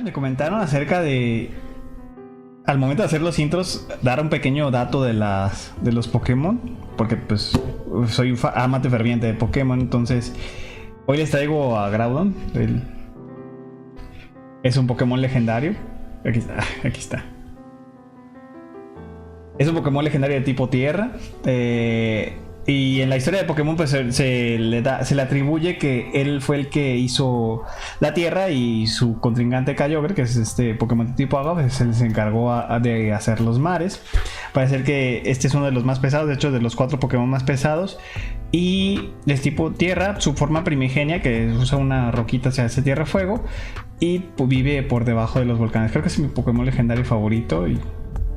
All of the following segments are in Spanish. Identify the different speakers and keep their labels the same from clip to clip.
Speaker 1: Me comentaron acerca de, al momento de hacer los intros, dar un pequeño dato de los Pokémon, porque pues soy un amante ferviente de Pokémon. Entonces hoy les traigo a Groudon. Es un Pokémon legendario. Aquí está. Es un Pokémon legendario de tipo tierra. Y en la historia de Pokémon pues se le atribuye que él fue el que hizo la tierra, y su contrincante Kyogre, que es este Pokémon de tipo agua, pues él se encargó de hacer los mares. Parece ser que este es uno de los más pesados, de hecho de los 4 Pokémon más pesados. Y es tipo tierra, su forma primigenia, que usa una roquita, se hace tierra-fuego, y pues vive por debajo de los volcanes. Creo que es mi Pokémon legendario favorito, y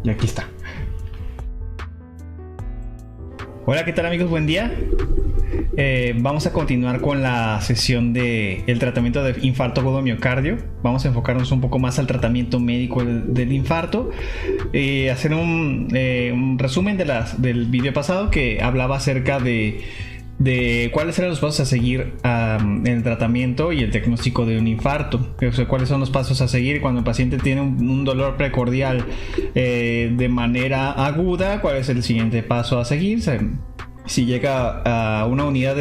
Speaker 1: aquí está. Hola, ¿qué tal amigos? Buen día. Vamos a continuar con la sesión del tratamiento de infarto agudo miocardio. Vamos a enfocarnos un poco más al tratamiento médico del infarto. Hacer un resumen del video pasado que hablaba acerca de cuáles eran los pasos a seguir en el tratamiento y el diagnóstico de un infarto. O sea, cuáles son los pasos a seguir cuando el paciente tiene un dolor precordial de manera aguda. ¿Cuál es el siguiente paso a seguir? Si llega a una unidad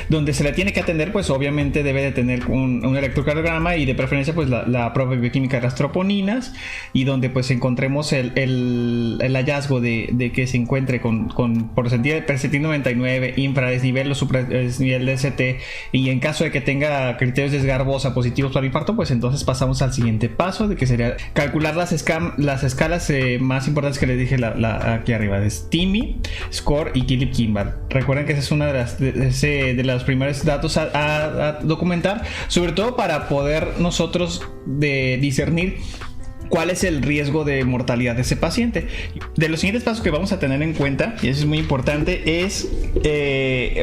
Speaker 1: donde se le tiene que atender, pues obviamente debe de tener un electrocardiograma, y de preferencia pues la prueba bioquímica de las troponinas, y donde pues encontremos el hallazgo de que se encuentre con percentil 99, infradesnivel o supradesnivel de ST, y en caso de que tenga criterios de Esgarbosa positivos para infarto, pues entonces pasamos al siguiente paso, de que sería calcular las escalas más importantes que les dije aquí arriba, de STIMI, SCORE y Philip-Kimball. Recuerden que esa es una de los primeros datos a documentar, sobre todo para poder nosotros discernir cuál es el riesgo de mortalidad de ese paciente. De los siguientes pasos que vamos a tener en cuenta, y eso es muy importante, es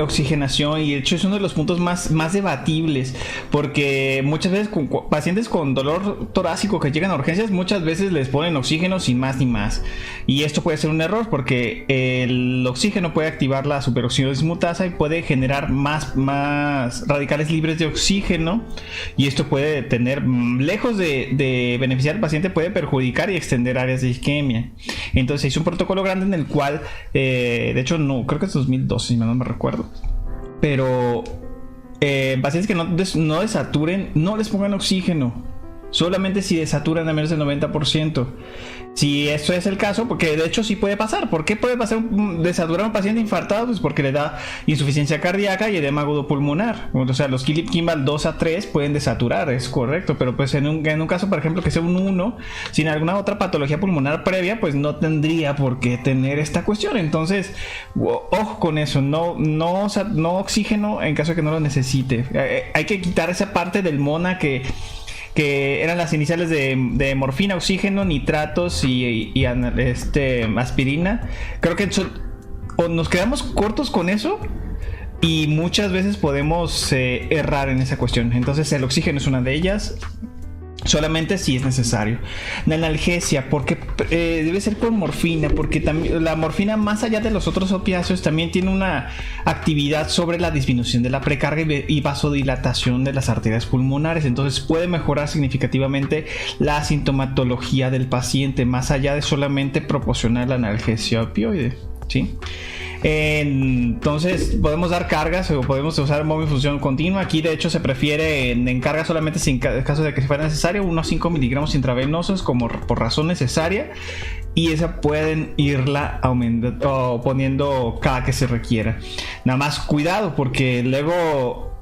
Speaker 1: oxigenación, y de hecho es uno de los puntos más debatibles, porque muchas veces pacientes con dolor torácico que llegan a urgencias, muchas veces les ponen oxígeno sin más ni más, y esto puede ser un error, porque el oxígeno puede activar la superoxidosis mutasa y puede generar más radicales libres de oxígeno, y esto puede tener, lejos de beneficiar al paciente, puede perjudicar y extender áreas de isquemia. Entonces hizo un protocolo grande en el cual, de hecho no, creo que es 2012, si no me recuerdo, pero pacientes que no desaturen, no les pongan oxígeno, solamente si desaturan a menos del 90%. Si esto es el caso, porque de hecho sí puede pasar. ¿Por qué puede pasar desaturar a un paciente infartado? Pues porque le da insuficiencia cardíaca y edema agudo pulmonar. O sea, los Philip-Kimball 2 a 3 pueden desaturar, es correcto, pero pues en un caso, por ejemplo, que sea un 1 sin alguna otra patología pulmonar previa, pues no tendría por qué tener esta cuestión. Entonces, ojo con eso, no oxígeno en caso de que no lo necesite. Hay que quitar esa parte del MONA que eran las iniciales de morfina, oxígeno, nitratos y aspirina. Creo que o nos quedamos cortos con eso, y muchas veces podemos errar en esa cuestión. Entonces el oxígeno es una de ellas, solamente si es necesario. La analgesia, porque debe ser con morfina, porque también la morfina, más allá de los otros opiáceos, también tiene una actividad sobre la disminución de la precarga y vasodilatación de las arterias pulmonares. Entonces puede mejorar significativamente la sintomatología del paciente, más allá de solamente proporcionar la analgesia opioide, ¿sí? Entonces podemos dar cargas o podemos usar momifunción continua. Aquí de hecho se prefiere en carga solamente en caso de que fuera necesario, unos 5 miligramos intravenosos como por razón necesaria, y esa pueden irla aumentando o poniendo cada que se requiera. Nada más cuidado, porque luego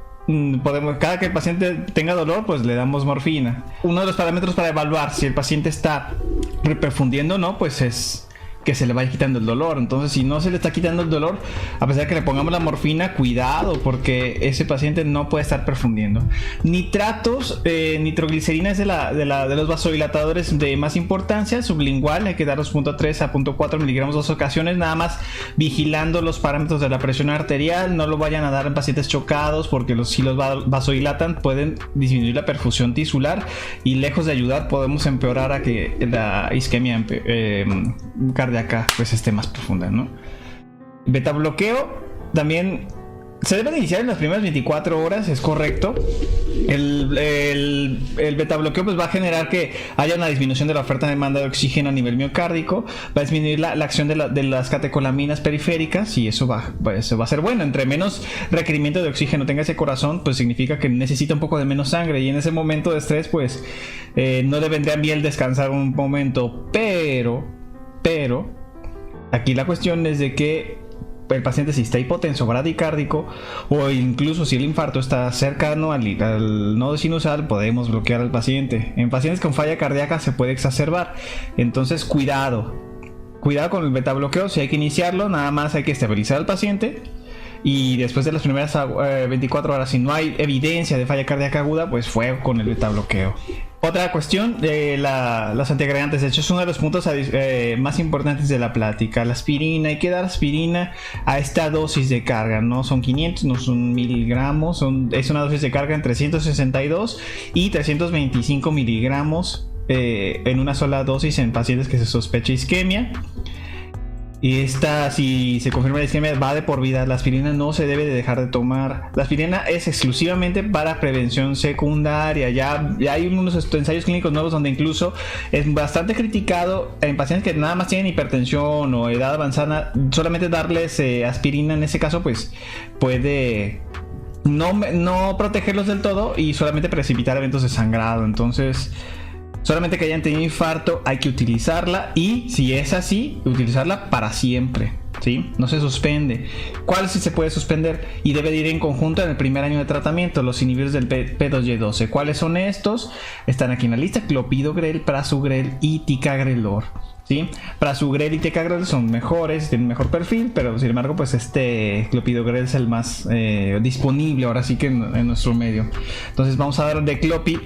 Speaker 1: cada que el paciente tenga dolor, pues le damos morfina. Uno de los parámetros para evaluar si el paciente está reperfundiendo o no, pues es que se le vaya quitando el dolor. Entonces, si no se le está quitando el dolor, a pesar de que le pongamos la morfina, cuidado, porque ese paciente no puede estar perfundiendo. Nitratos, nitroglicerina es de los vasodilatadores de más importancia. Sublingual, hay que dar 2.3 a 0.4 miligramos 2 ocasiones, nada más vigilando los parámetros de la presión arterial. No lo vayan a dar en pacientes chocados, porque si los vasodilatan pueden disminuir la perfusión tisular, y lejos de ayudar podemos empeorar a que la isquemia cardíaca pues esté más profunda, ¿no? Beta bloqueo también Se debe iniciar en las primeras 24 horas, es correcto. El beta bloqueo pues va a generar que haya una disminución de la oferta de demanda de oxígeno a nivel miocárdico, va a disminuir la acción de las catecolaminas periféricas y eso va a ser bueno. Entre menos requerimiento de oxígeno tenga ese corazón, pues significa que necesita un poco de menos sangre y en ese momento de estrés pues no le vendría bien descansar un momento, pero aquí la cuestión es de que el paciente, si está hipotenso, bradicárdico o incluso si el infarto está cercano al nodo sinusal, podemos bloquear al paciente. En pacientes con falla cardíaca se puede exacerbar, entonces cuidado con el beta bloqueo. Si hay que iniciarlo, nada más hay que estabilizar al paciente y después de las primeras 24 horas, si no hay evidencia de falla cardíaca aguda, pues fue con el beta bloqueo. Otra cuestión, los antiagregantes. De hecho, es uno de los puntos más importantes de la plática. La aspirina, hay que dar aspirina a esta dosis de carga. No son 500, no son miligramos. Es una dosis de carga entre 162 y 325 miligramos en una sola dosis en pacientes que se sospecha isquemia. Y esta, si se confirma la isquemia, va de por vida. La aspirina no se debe de dejar de tomar. La aspirina es exclusivamente para prevención secundaria. Ya hay unos ensayos clínicos nuevos donde incluso es bastante criticado en pacientes que nada más tienen hipertensión o edad avanzada. Solamente darles aspirina en ese caso pues puede no protegerlos del todo y solamente precipitar eventos de sangrado. Entonces, solamente que hayan tenido infarto hay que utilizarla y si es así, utilizarla para siempre, ¿sí? No se suspende. ¿Cuál sí se puede suspender? Y debe de ir en conjunto en el primer año de tratamiento, los inhibidores del P2Y12. ¿Cuáles son estos? Están aquí en la lista: clopidogrel, prasugrel y ticagrelor, ¿sí? Prasugrel y ticagrelor son mejores, tienen mejor perfil, pero sin embargo pues clopidogrel es el más disponible ahora sí que en nuestro medio. Entonces vamos a dar de clopi.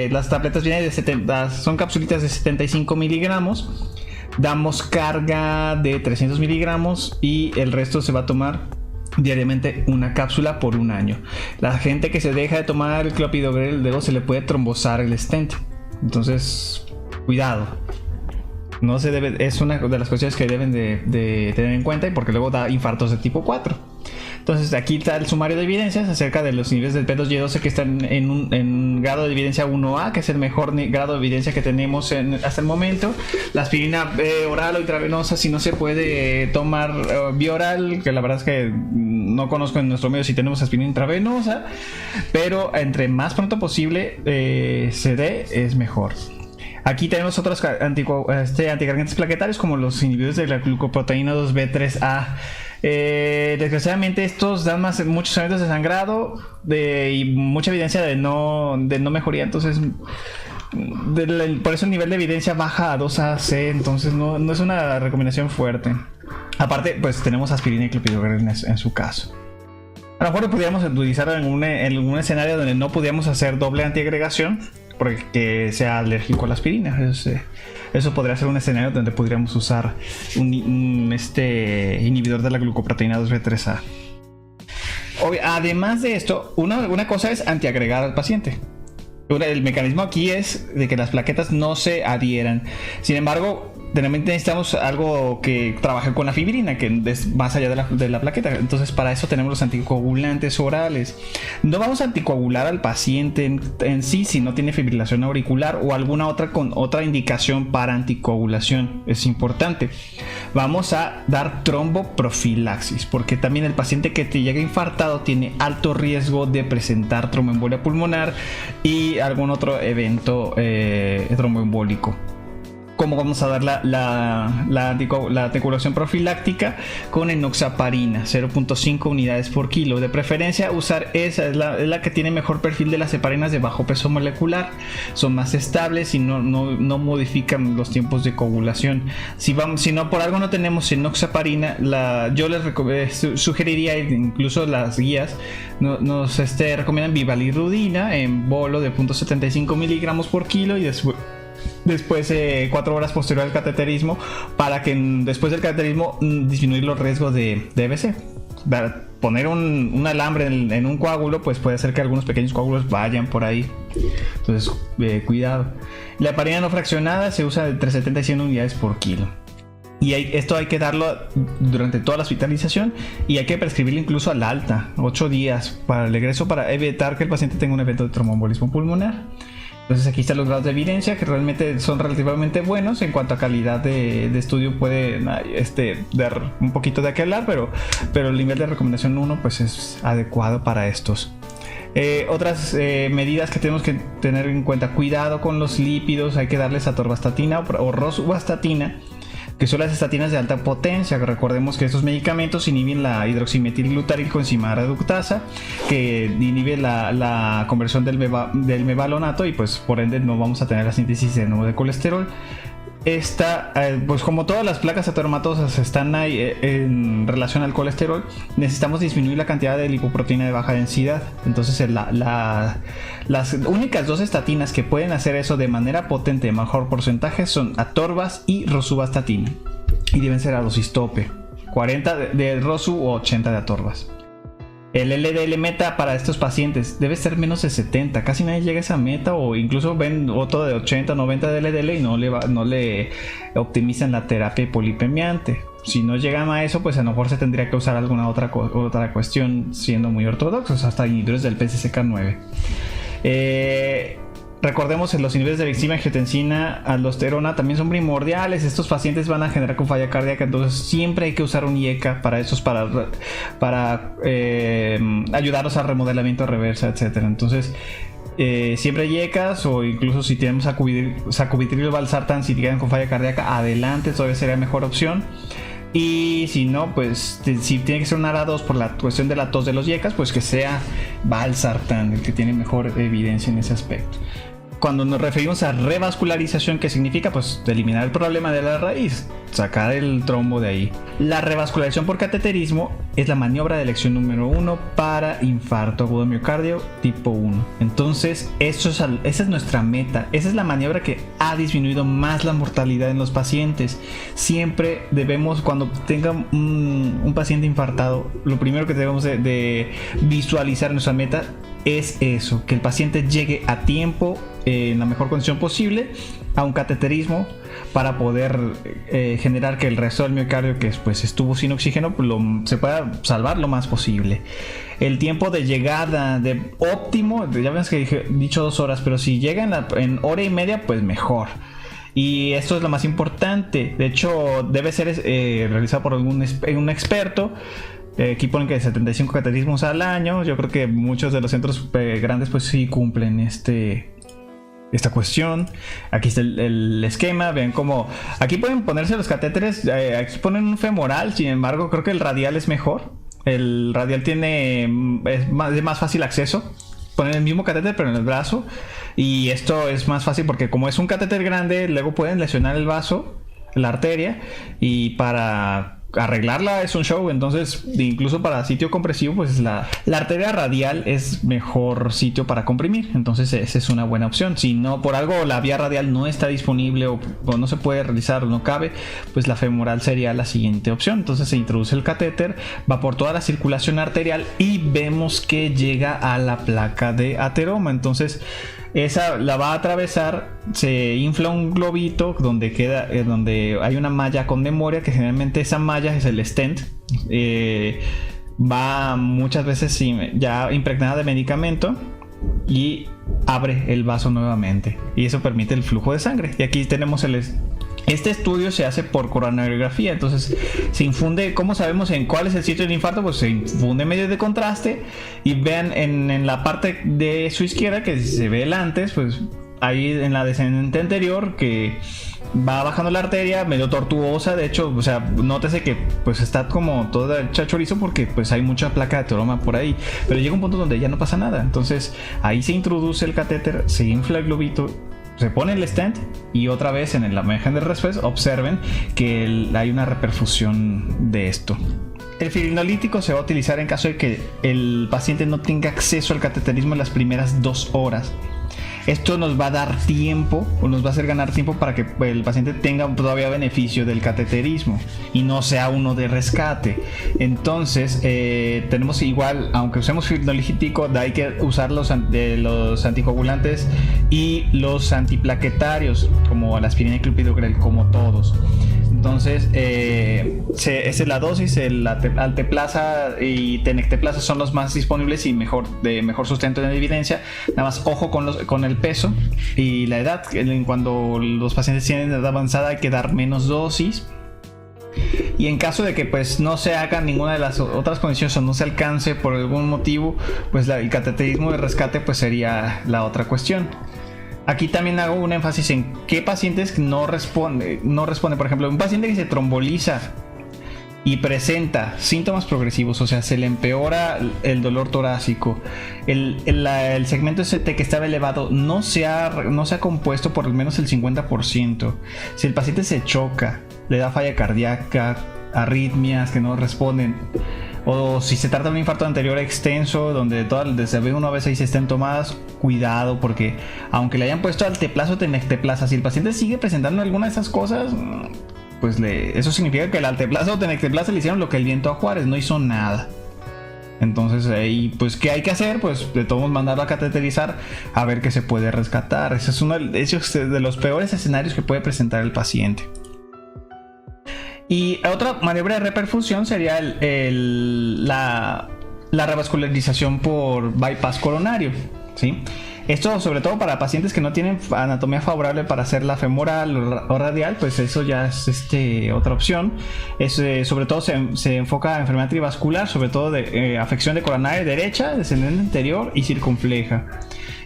Speaker 1: Las tabletas vienen de 70, son capsulitas de 75 miligramos. Damos carga de 300 miligramos y el resto se va a tomar diariamente una cápsula por un año. La gente que se deja de tomar el clopidogrel, luego se le puede trombosar el stent. Entonces, cuidado. No se debe, es una de las cuestiones que deben de tener en cuenta, y porque luego da infartos de tipo 4. Entonces aquí está el sumario de evidencias acerca de los niveles del P2Y12 que están en grado de evidencia 1A, que es el mejor grado de evidencia que tenemos hasta el momento. La aspirina oral o intravenosa, si no se puede tomar bioral, que la verdad es que no conozco en nuestro medio si tenemos aspirina intravenosa, pero entre más pronto posible se dé, es mejor. Aquí tenemos otros anticargantes plaquetarios como los inhibidores de la glucoproteína 2B3A. Desgraciadamente estos dan muchos eventos de sangrado y mucha evidencia de no mejoría. Entonces por eso el nivel de evidencia baja a 2AC. Entonces no es una recomendación fuerte. Aparte pues tenemos aspirina y clopidogrel en su caso. A lo mejor podríamos utilizarlo en un escenario donde no pudiéramos hacer doble antiagregación porque sea alérgico a la aspirina. Eso podría ser un escenario donde podríamos usar un inhibidor de la glucoproteína 2B3A. Además de esto, una cosa es antiagregar al paciente. El mecanismo aquí es de que las plaquetas no se adhieran. Sin embargo, realmente necesitamos algo que trabaje con la fibrina, que es más allá de la plaqueta. Entonces para eso tenemos los anticoagulantes orales. No vamos a anticoagular al paciente en sí si no tiene fibrilación auricular o alguna otra indicación para anticoagulación. Es importante. Vamos a dar tromboprofilaxis, porque también el paciente que te llega infartado tiene alto riesgo de presentar tromboembolia pulmonar y algún otro evento tromboembólico. ¿Cómo vamos a dar la anticoagulación profiláctica? Con enoxaparina, 0.5 unidades por kilo. De preferencia usar esa, es la que tiene mejor perfil de las heparinas de bajo peso molecular. Son más estables y no modifican los tiempos de coagulación. Si no por algo no tenemos enoxaparina, yo les sugeriría, incluso las guías nos recomiendan bivalirudina en bolo de 0.75 miligramos por kilo y después 4 horas posterior al cateterismo, para que después del cateterismo disminuir los riesgos de EBC. Poner un alambre en un coágulo pues puede hacer que algunos pequeños coágulos vayan por ahí. Entonces cuidado. La heparina no fraccionada se usa entre 70 y 100 unidades por kilo. Y esto hay que darlo durante toda la hospitalización y hay que prescribirlo incluso al alta, 8 días para el egreso, para evitar que el paciente tenga un evento de tromboembolismo pulmonar. Entonces aquí están los grados de evidencia que realmente son relativamente buenos. En cuanto a calidad de estudio puede dar un poquito de qué hablar, pero el nivel de recomendación 1 pues es adecuado para estos. Otras medidas que tenemos que tener en cuenta: cuidado con los lípidos, hay que darles atorvastatina o rosuvastatina, que son las estatinas de alta potencia. Recordemos que estos medicamentos inhiben la hidroximetilglutaril-coenzima reductasa, que inhibe la conversión del mevalonato, y pues por ende no vamos a tener la síntesis de nuevo de colesterol. Pues como todas las placas ateromatosas están ahí en relación al colesterol, necesitamos disminuir la cantidad de lipoproteína de baja densidad. Entonces las únicas 2 estatinas que pueden hacer eso de manera potente, de mejor porcentaje, son atorvas y rosuvastatina, y deben ser a dosis tope, 40 de rosu o 80 de atorvas. El LDL meta para estos pacientes debe ser menos de 70. Casi nadie llega a esa meta, o incluso ven otro de 80, 90 de LDL y no le optimizan la terapia hipolipemiante. Si no llegan a eso, pues a lo mejor se tendría que usar alguna otra cuestión, siendo muy ortodoxos, hasta inhibidores del PCSK9. Recordemos que los niveles de rexina, angiotensina, aldosterona también son primordiales. Estos pacientes van a generar con falla cardíaca, entonces siempre hay que usar un IECA para esos, para ayudarlos al remodelamiento reversa, etcétera. Entonces siempre IECAs, o incluso si tenemos sacubitril valsartan, si tienen con falla cardíaca, adelante, todavía sería mejor opción. Y si no, pues si tiene que ser un ARA2 por la cuestión de la tos de los IECAs, pues que sea valsartan el que tiene mejor evidencia en ese aspecto. Cuando nos referimos a revascularización, ¿qué significa? Pues eliminar el problema de la raíz, sacar el trombo de ahí. La revascularización por cateterismo es la maniobra de elección número 1 para infarto agudo de miocardio tipo 1. Entonces, esa es nuestra meta. Esa es la maniobra que ha disminuido más la mortalidad en los pacientes. Siempre debemos, cuando tenga un paciente infartado, lo primero que debemos de visualizar en nuestra meta es eso, que el paciente llegue a tiempo, en la mejor condición posible, a un cateterismo, para poder generar que el resto del miocardio, que pues estuvo sin oxígeno, se pueda salvar lo más posible. El tiempo de llegada de óptimo, ya ves que he dicho 2 horas, pero si llega en hora y media, pues mejor. Y esto es lo más importante. De hecho, debe ser realizado por un experto. Aquí ponen que 75 cateterismos al año. Yo creo que muchos de los centros grandes pues sí cumplen esta cuestión. Aquí está el esquema. Vean cómo aquí pueden ponerse los catéteres. Aquí ponen un femoral. Sin embargo, creo que el radial es mejor. El radial es más fácil acceso. Ponen el mismo catéter pero en el brazo. Y esto es más fácil porque como es un catéter grande, luego pueden lesionar el vaso, la arteria, y para arreglarla es un show. Entonces, incluso para sitio compresivo, pues la arteria radial es mejor sitio para comprimir. Entonces esa es una buena opción. Si no, por algo la vía radial no está disponible o no se puede realizar o no cabe, pues la femoral sería la siguiente opción. Entonces se introduce el catéter, va por toda la circulación arterial y vemos que llega a la placa de ateroma. Entonces esa la va a atravesar, se infla un globito donde hay una malla con memoria, que generalmente esa malla es el stent. Va muchas veces ya impregnada de medicamento y abre el vaso nuevamente, y eso permite el flujo de sangre. Y aquí tenemos este estudio se hace por coronariografía. Entonces se infunde, ¿cómo sabemos en cuál es el sitio del infarto? Pues se infunde medio de contraste, y vean en la parte de su izquierda que se ve el antes, pues ahí en la descendente anterior, que va bajando la arteria, medio tortuosa. De hecho, o sea, nótese que pues está como toda hecha chorizo porque pues hay mucha placa de ateroma por ahí, pero llega un punto donde ya no pasa nada. Entonces ahí se introduce el catéter, se infla el globito, se pone el stent, y otra vez en la imagen del después observen que hay una reperfusión de esto. El fibrinolytíco se va a utilizar en caso de que el paciente no tenga acceso al cateterismo en las primeras 2 horas. Esto nos va a dar tiempo, o nos va a hacer ganar tiempo, para que el paciente tenga todavía beneficio del cateterismo y no sea uno de rescate. Entonces tenemos igual, aunque usemos fibrinolytíco, hay que usar los anticoagulantes y los antiplaquetarios, como la aspirina y clopidogrel, como todos. Entonces, esa es la dosis. El alteplasa y tenecteplasa son los más disponibles y de mejor sustento de evidencia. Nada más ojo con el peso y la edad. Cuando los pacientes tienen edad avanzada hay que dar menos dosis. Y en caso de que pues no se haga ninguna de las otras condiciones o no se alcance por algún motivo, pues el cateterismo de rescate pues sería la otra cuestión. Aquí también hago un énfasis en qué pacientes no responde. Por ejemplo, un paciente que se tromboliza y presenta síntomas progresivos, o sea, se le empeora el dolor torácico, el segmento ST que estaba elevado no se ha compuesto por al menos el 50%. Si el paciente se choca, le da falla cardíaca, arritmias que no responden, o si se trata de un infarto anterior extenso donde desde B1 a B6 estén tomadas, cuidado, porque aunque le hayan puesto alteplasa o tenecteplasa, si el paciente sigue presentando alguna de esas cosas, pues eso significa que el alteplasa o tenecteplasa le hicieron lo que el viento a Juárez, no hizo nada. Entonces ahí, pues, ¿qué hay que hacer? Pues de todos modos mandarlo a cateterizar a ver qué se puede rescatar. Ese es uno de los peores escenarios que puede presentar el paciente. Y otra maniobra de reperfusión sería la revascularización por bypass coronario, ¿sí? Esto sobre todo para pacientes que no tienen anatomía favorable para hacer la femoral o radial, pues eso ya es otra opción. Sobre todo se enfoca a enfermedad trivascular, sobre todo de afección de coronaria derecha, descendente anterior y circunfleja.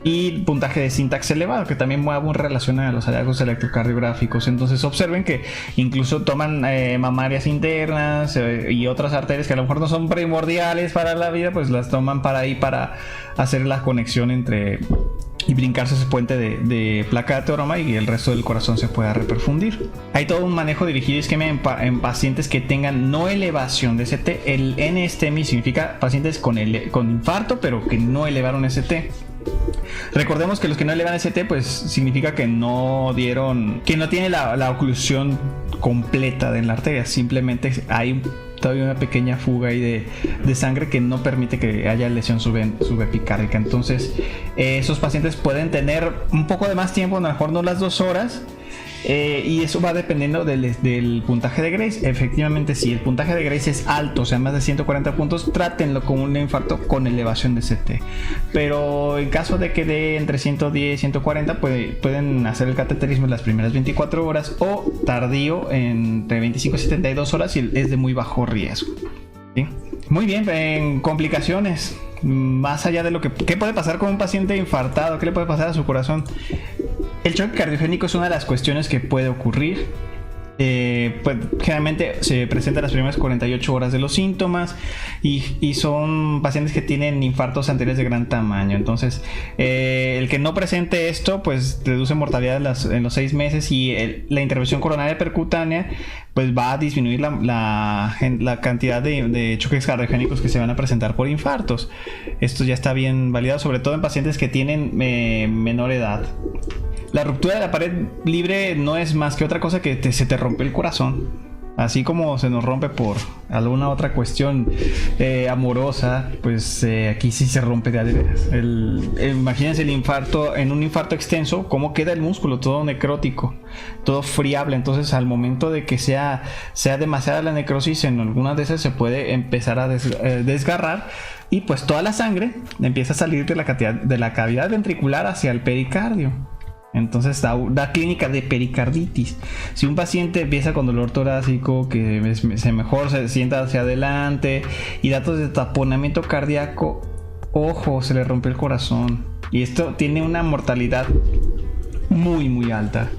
Speaker 1: Y puntaje de syntax elevado, que también muy relaciona a los hallazgos electrocardiográficos. Entonces observen que incluso toman mamarias internas y otras arterias que a lo mejor no son primordiales para la vida, pues las toman para hacer la conexión entre y brincarse ese puente de placa de ateroma y el resto del corazón se pueda reperfundir. Hay todo un manejo dirigido isquemia en pacientes que tengan no elevación de ST. El NSTEMI significa pacientes con infarto pero que no elevaron ST. Recordemos que los que no elevan ST pues significa que no tiene la oclusión completa de la arteria, simplemente hay todavía una pequeña fuga ahí de sangre que no permite que haya lesión subepicárdica. Entonces esos pacientes pueden tener un poco de más tiempo, a lo mejor no las 2 horas, y eso va dependiendo del puntaje de Grace. Efectivamente, si el puntaje de Grace es alto, o sea más de 140 puntos, trátenlo como un infarto con elevación de CT. Pero en caso de que dé entre 110 y 140, pueden hacer el cateterismo en las primeras 24 horas o tardío entre 25 y 72 horas si es de muy bajo riesgo, ¿sí? Muy bien, en complicaciones, más allá de qué puede pasar con un paciente infartado, qué le puede pasar a su corazón. El choque cardiogénico es una de las cuestiones que puede ocurrir. Pues generalmente se presenta las primeras 48 horas de los síntomas y son pacientes que tienen infartos anteriores de gran tamaño. Entonces el que no presente esto pues reduce mortalidad en los 6 meses y la intervención coronaria percutánea pues va a disminuir la cantidad de choques cardiogénicos que se van a presentar por infartos. Esto ya está bien validado, sobre todo en pacientes que tienen menor edad. La ruptura de la pared libre no es más que otra cosa que se te rompe el corazón. Así como se nos rompe por alguna otra cuestión amorosa, pues aquí sí se rompe de adeveras. Imagínense el infarto, en un infarto extenso, cómo queda el músculo, todo necrótico, todo friable. Entonces al momento de que sea demasiada la necrosis, en algunas de esas se puede empezar a desgarrar y pues toda la sangre empieza a salir de la cavidad ventricular hacia el pericardio. Entonces da clínica de pericarditis. Si un paciente empieza con dolor torácico, que se sienta hacia adelante y datos de taponamiento cardíaco, ojo, se le rompió el corazón. Y esto tiene una mortalidad muy muy alta.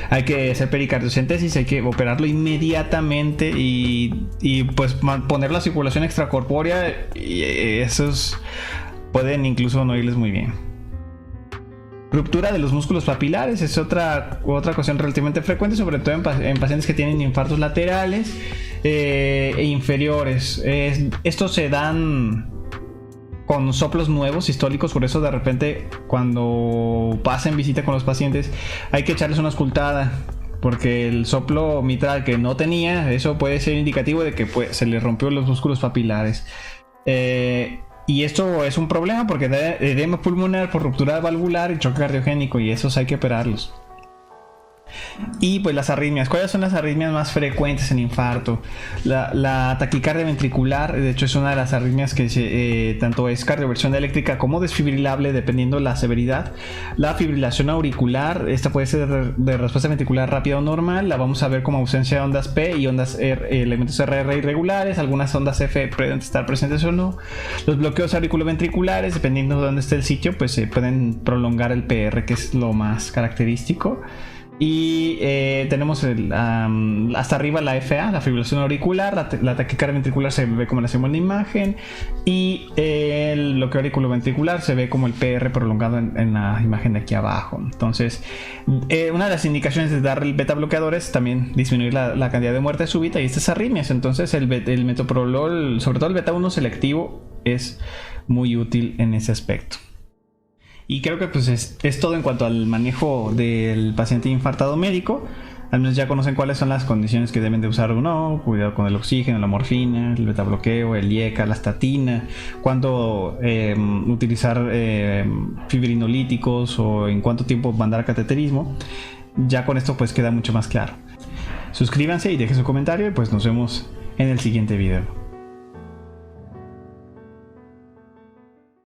Speaker 1: Hay que hacer pericardiocentesis, hay que operarlo inmediatamente y pues poner la circulación extracorpórea, y esos pueden incluso no irles muy bien. Ruptura de los músculos papilares es otra cuestión relativamente frecuente, sobre todo en pacientes que tienen infartos laterales e inferiores. Estos se dan con soplos nuevos sistólicos, por eso de repente cuando pasen visita con los pacientes hay que echarles una auscultada, porque el soplo mitral que no tenía, eso puede ser indicativo de que se le rompió los músculos papilares. Y esto es un problema porque da edema pulmonar por ruptura valvular y choque cardiogénico, y esos hay que operarlos. Y pues las arritmias. ¿Cuáles son las arritmias más frecuentes en infarto? La taquicardia ventricular, de hecho es una de las arritmias que tanto es cardioversión eléctrica como desfibrilable dependiendo la severidad. La fibrilación auricular, esta puede ser de respuesta ventricular rápida o normal. La vamos a ver como ausencia de ondas P y ondas elementos RR irregulares. Algunas ondas F pueden estar presentes o no. Los bloqueos auriculoventriculares, dependiendo de dónde esté el sitio, pues se pueden prolongar el PR, que es lo más característico. Y tenemos hasta arriba la FA, la fibrilación auricular, la taquicardia ventricular se ve como la hacemos en la imagen, y el bloqueo auriculoventricular se ve como el PR prolongado en la imagen de aquí abajo. Entonces, una de las indicaciones de dar el beta bloqueador es también disminuir la cantidad de muerte súbita y estas arritmias. Entonces, el metoprolol, sobre todo el beta 1 selectivo, es muy útil en ese aspecto. Y creo que pues es todo en cuanto al manejo del paciente infartado médico. Al menos ya conocen cuáles son las condiciones que deben de usar o no. Cuidado con el oxígeno, la morfina, el betabloqueo, el IECA, la estatina. Cuándo utilizar fibrinolíticos o en cuánto tiempo mandar cateterismo. Ya con esto pues queda mucho más claro. Suscríbanse y dejen su comentario y pues nos vemos en el siguiente video.